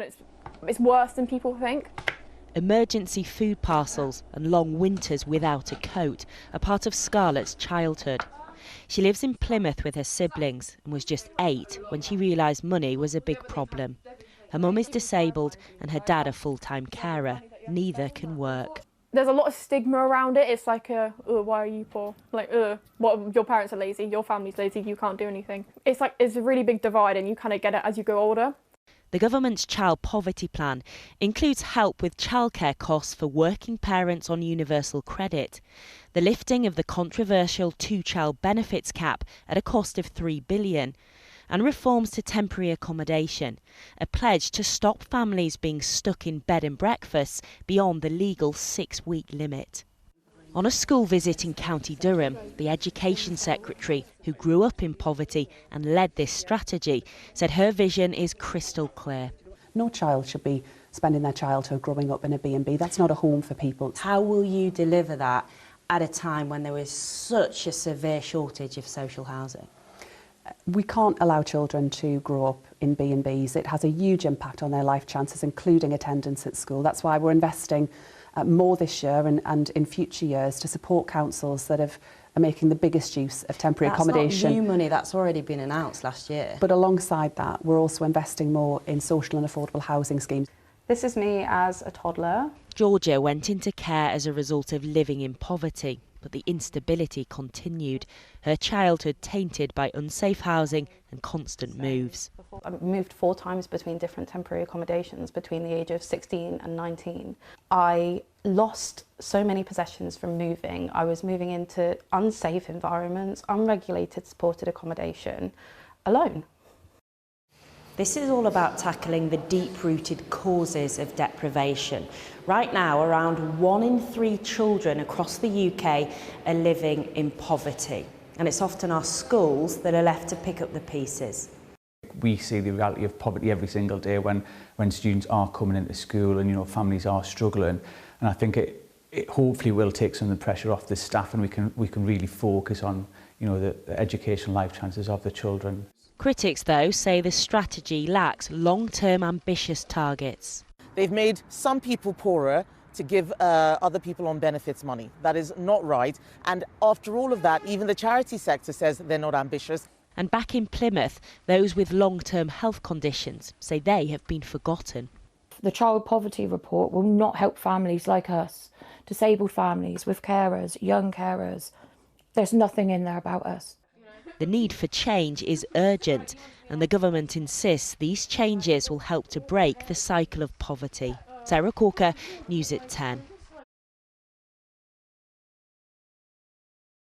and it's worse than people think. Emergency food parcels and long winters without a coat are part of Scarlett's childhood. She lives in Plymouth with her siblings and was just 8 when she realised money was a big problem. Her mum is disabled and her dad a full-time carer. Neither can work. There's a lot of stigma around it. It's like, why are you poor? Like, what, your parents are lazy, your family's lazy, you can't do anything. It's a really big divide, and you kind of get it as you grow older. The government's child poverty plan includes help with childcare costs for working parents on universal credit, the lifting of the controversial two-child benefits cap at a cost of $3 billion, and reforms to temporary accommodation, a pledge to stop families being stuck in bed and breakfasts beyond the legal 6-week limit. On a school visit in County Durham, the Education Secretary, who grew up in poverty and led this strategy, said her vision is crystal clear. No child should be spending their childhood growing up in a B&B. That's not a home for people. How will you deliver that at a time when there is such a severe shortage of social housing? We can't allow children to grow up in B&Bs. It has a huge impact on their life chances, including attendance at school. That's why we're investing more this year and in future years to support councils that are making the biggest use of temporary accommodation. That's not new money, that's already been announced last year. But alongside that, we're also investing more in social and affordable housing schemes. This is me as a toddler. Georgia went into care as a result of living in poverty, but the instability continued, her childhood tainted by unsafe housing and constant moves. I moved 4 times between different temporary accommodations between the age of 16 and 19. I lost so many possessions from moving. I was moving into unsafe environments, unregulated supported accommodation, alone. This is all about tackling the deep-rooted causes of deprivation. Right now, around 1 in 3 children across the UK are living in poverty, and it's often our schools that are left to pick up the pieces. We see the reality of poverty every single day when students are coming into school and, you know, families are struggling. And I think it hopefully will take some of the pressure off the staff, and we can really focus on, you know, the educational life chances of the children. Critics, though, say the strategy lacks long-term ambitious targets. They've made some people poorer to give other people on benefits money. That is not right. And after all of that, even the charity sector says they're not ambitious. And back in Plymouth, those with long-term health conditions say they have been forgotten. The child poverty report will not help families like us, disabled families with carers, young carers. There's nothing in there about us. The need for change is urgent, and the government insists these changes will help to break the cycle of poverty. Sarah Corker, News at 10.